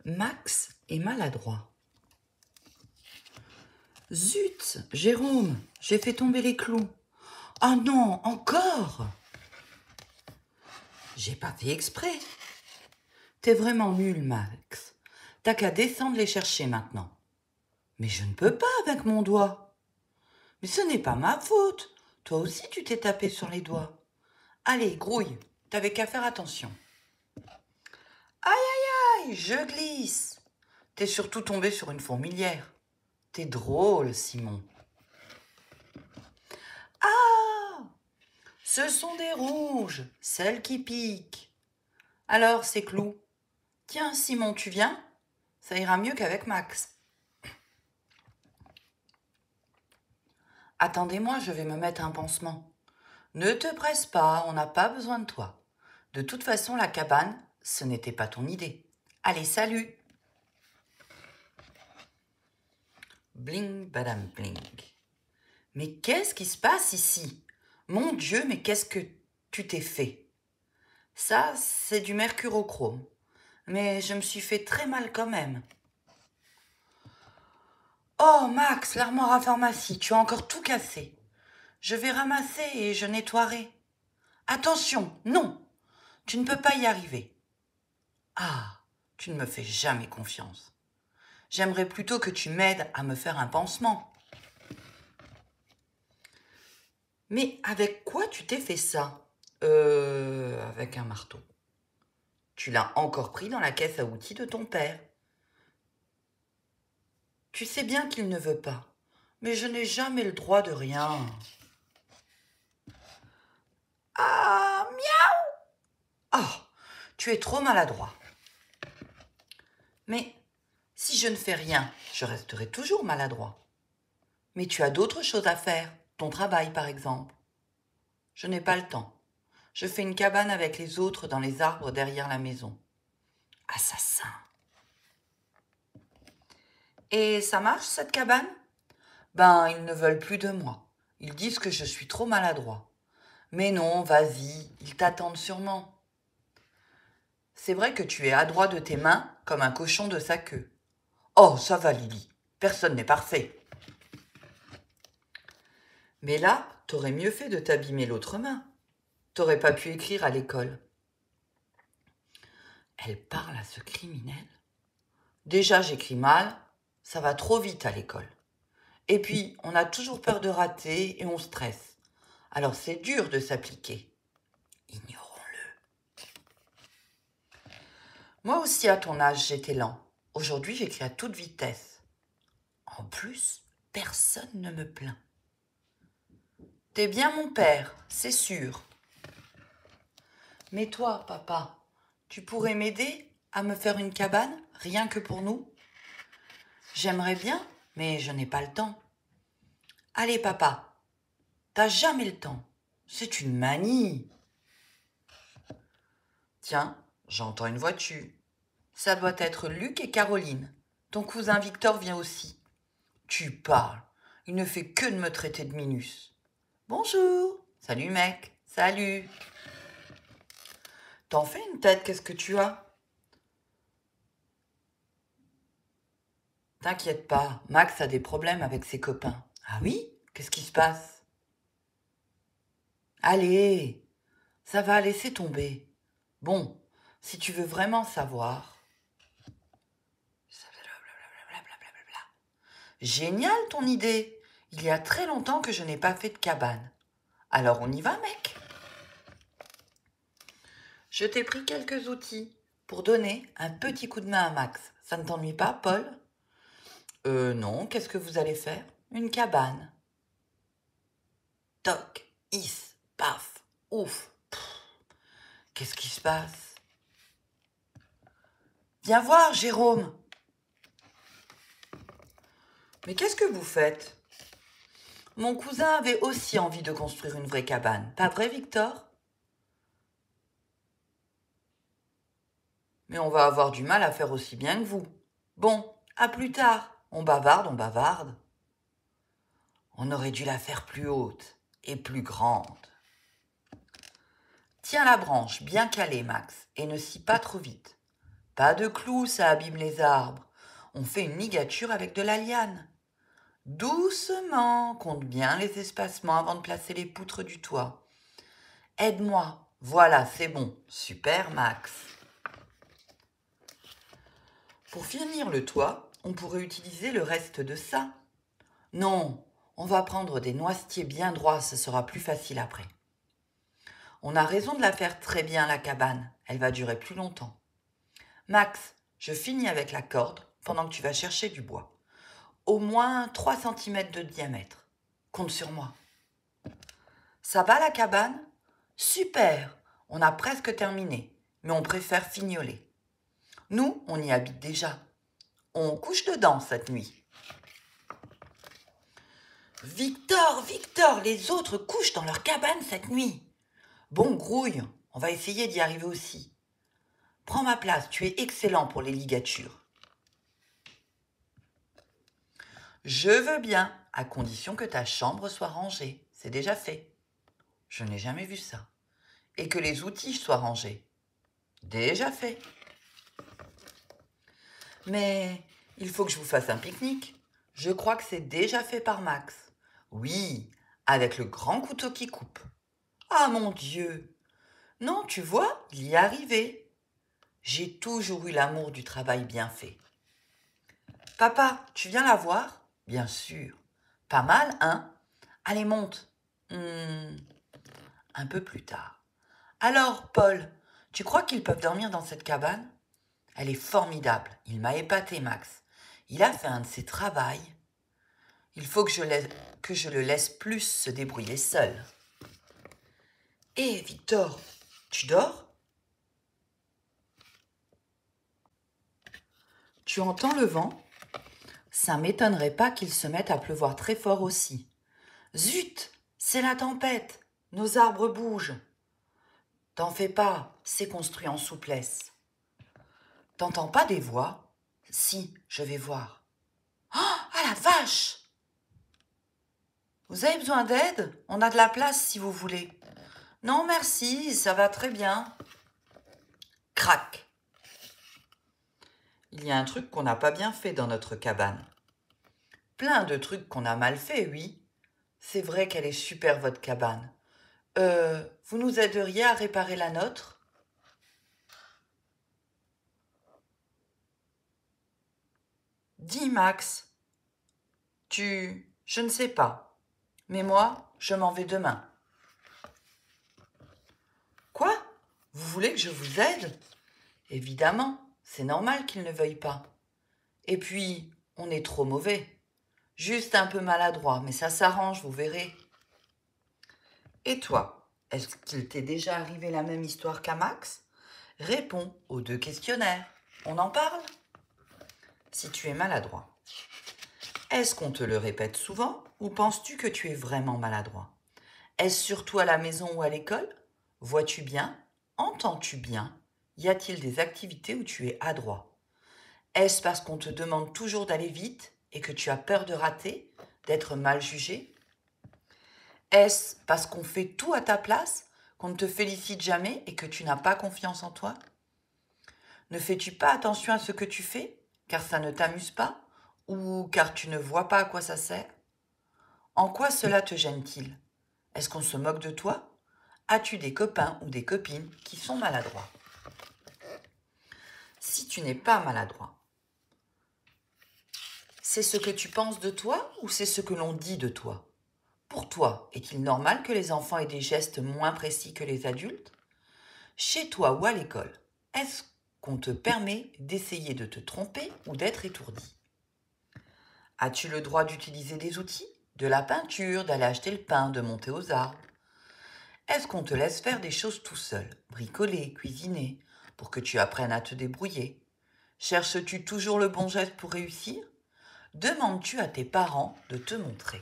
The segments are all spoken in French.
Max est maladroit. Zut, Jérôme, j'ai fait tomber les clous. Oh non, encore? J'ai pas fait exprès. T'es vraiment nul, Max. T'as qu'à descendre les chercher maintenant. Mais je ne peux pas avec mon doigt. Mais ce n'est pas ma faute. Toi aussi, tu t'es tapé sur les doigts. Allez, grouille, t'avais qu'à faire attention. Aïe, aïe, aïe, je glisse. T'es surtout tombé sur une fourmilière. T'es drôle, Simon. Ah! Ce sont des rouges, celles qui piquent. Alors, c'est Clou. Tiens, Simon, tu viens? Ça ira mieux qu'avec Max. Attendez-moi, je vais me mettre un pansement. Ne te presse pas, on n'a pas besoin de toi. De toute façon, la cabane, ce n'était pas ton idée. Allez, salut! Bling, badam, bling. Mais qu'est-ce qui se passe ici? Mon Dieu, mais qu'est-ce que tu t'es fait? Ça, c'est du mercurochrome. Mais je me suis fait très mal quand même. Oh, Max, l'armoire à pharmacie, tu as encore tout cassé. Je vais ramasser et je nettoierai. Attention, non, tu ne peux pas y arriver. Ah, tu ne me fais jamais confiance. J'aimerais plutôt que tu m'aides à me faire un pansement. Mais avec quoi tu t'es fait ça? Avec un marteau. Tu l'as encore pris dans la caisse à outils de ton père. Tu sais bien qu'il ne veut pas, mais je n'ai jamais le droit de rien. Ah, miaou! Oh, tu es trop maladroit. Mais si je ne fais rien, je resterai toujours maladroit. Mais tu as d'autres choses à faire, ton travail par exemple. Je n'ai pas le temps. Je fais une cabane avec les autres dans les arbres derrière la maison. Assassin. Et ça marche cette cabane? Ben, ils ne veulent plus de moi. Ils disent que je suis trop maladroit. Mais non, vas-y, ils t'attendent sûrement. C'est vrai que tu es adroit de tes mains comme un cochon de sa queue. Oh, ça va, Lily. Personne n'est parfait. Mais là, t'aurais mieux fait de t'abîmer l'autre main. T'aurais pas pu écrire à l'école. Elle parle à ce criminel. Déjà, j'écris mal. Ça va trop vite à l'école. Et puis, on a toujours peur de rater et on stresse. Alors, c'est dur de s'appliquer. Ignorons-le. Moi aussi, à ton âge, j'étais lent. Aujourd'hui, j'écris à toute vitesse. En plus, personne ne me plaint. T'es bien mon père, c'est sûr. Mais toi, papa, tu pourrais m'aider à me faire une cabane, rien que pour nous? J'aimerais bien, mais je n'ai pas le temps. Allez, papa, t'as jamais le temps. C'est une manie. Tiens, j'entends une voiture. Ça doit être Luc et Caroline. Ton cousin Victor vient aussi. Tu parles. Il ne fait que de me traiter de minus. Bonjour. Salut mec. Salut. T'en fais une tête, qu'est-ce que tu as? T'inquiète pas, Max a des problèmes avec ses copains. Ah oui? Qu'est-ce qui se passe? Allez, ça va, laisser tomber. Bon, si tu veux vraiment savoir... Génial ton idée. Il y a très longtemps que je n'ai pas fait de cabane. Alors on y va, mec? Je t'ai pris quelques outils pour donner un petit coup de main à Max. Ça ne t'ennuie pas, Paul? Non, qu'est-ce que vous allez faire? Une cabane. Toc, is, paf, ouf. Qu'est-ce qui se passe? Viens voir, Jérôme. Mais qu'est-ce que vous faites? Mon cousin avait aussi envie de construire une vraie cabane. Pas vrai, Victor? Mais on va avoir du mal à faire aussi bien que vous. Bon, à plus tard. On bavarde, on bavarde. On aurait dû la faire plus haute et plus grande. Tiens la branche bien calée, Max, et ne scie pas trop vite. Pas de clous, ça abîme les arbres. On fait une ligature avec de la liane. Doucement, compte bien les espacements avant de placer les poutres du toit. Aide-moi. Voilà, c'est bon. Super, Max. Pour finir le toit, on pourrait utiliser le reste de ça. Non, on va prendre des noisetiers bien droits, ce sera plus facile après. On a raison de la faire très bien, la cabane. Elle va durer plus longtemps. Max, je finis avec la corde pendant que tu vas chercher du bois. Au moins 3 cm de diamètre. Compte sur moi. Ça va la cabane? Super! On a presque terminé, mais on préfère fignoler. Nous, on y habite déjà. On couche dedans cette nuit. Victor, Victor, les autres couchent dans leur cabane cette nuit. Bon, grouille, on va essayer d'y arriver aussi. Prends ma place, tu es excellent pour les ligatures. Je veux bien, à condition que ta chambre soit rangée. C'est déjà fait. Je n'ai jamais vu ça. Et que les outils soient rangés. Déjà fait. Mais il faut que je vous fasse un pique-nique. Je crois que c'est déjà fait par Max. Oui, avec le grand couteau qui coupe. Ah mon Dieu! Non, tu vois, il y est arrivé. J'ai toujours eu l'amour du travail bien fait. Papa, tu viens la voir? Bien sûr. Pas mal, hein? Allez, monte. Un peu plus tard. Alors, Paul, tu crois qu'ils peuvent dormir dans cette cabane? Elle est formidable. Il m'a épaté, Max. Il a fait un de ses travaux. Il faut que je le laisse plus se débrouiller seul. Hé, Victor, tu dors? Tu entends le vent? Ça m'étonnerait pas qu'il se mette à pleuvoir très fort aussi. Zut, c'est la tempête. Nos arbres bougent. T'en fais pas, c'est construit en souplesse. T'entends pas des voix? Si, je vais voir. Ah la vache! Vous avez besoin d'aide? On a de la place si vous voulez. Non, merci, ça va très bien. Crac! Il y a un truc qu'on n'a pas bien fait dans notre cabane. Plein de trucs qu'on a mal fait, oui. C'est vrai qu'elle est super, votre cabane. Vous nous aideriez à réparer la nôtre? Dis, Max. Je ne sais pas. Mais moi, je m'en vais demain. Quoi? Vous voulez que je vous aide? Évidemment, c'est normal qu'il ne veuille pas. Et puis, on est trop mauvais. Juste un peu maladroit, mais ça s'arrange, vous verrez. Et toi, est-ce qu'il t'est déjà arrivé la même histoire qu'à Max? Réponds aux 2 questionnaires. On en parle? Si tu es maladroit, est-ce qu'on te le répète souvent ou penses-tu que tu es vraiment maladroit? Est-ce surtout à la maison ou à l'école? Vois-tu bien? Entends-tu bien? Y a-t-il des activités où tu es adroit? Est-ce parce qu'on te demande toujours d'aller vite et que tu as peur de rater, d'être mal jugé? Est-ce parce qu'on fait tout à ta place, qu'on ne te félicite jamais et que tu n'as pas confiance en toi? Ne fais-tu pas attention à ce que tu fais, car ça ne t'amuse pas, ou car tu ne vois pas à quoi ça sert? En quoi cela te gêne-t-il? Est-ce qu'on se moque de toi? As-tu des copains ou des copines qui sont maladroits? Si tu n'es pas maladroit, c'est ce que tu penses de toi ou c'est ce que l'on dit de toi? Pour toi, est-il normal que les enfants aient des gestes moins précis que les adultes? Chez toi ou à l'école, est-ce qu'on te permet d'essayer de te tromper ou d'être étourdi? As-tu le droit d'utiliser des outils? De la peinture, d'aller acheter le pain, de monter aux arbres? Est-ce qu'on te laisse faire des choses tout seul, bricoler, cuisiner, pour que tu apprennes à te débrouiller? Cherches-tu toujours le bon geste pour réussir? Demandes-tu à tes parents de te montrer?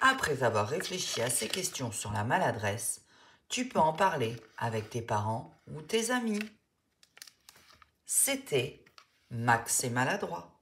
Après avoir réfléchi à ces questions sur la maladresse, tu peux en parler avec tes parents ou tes amis. C'était Max est maladroit.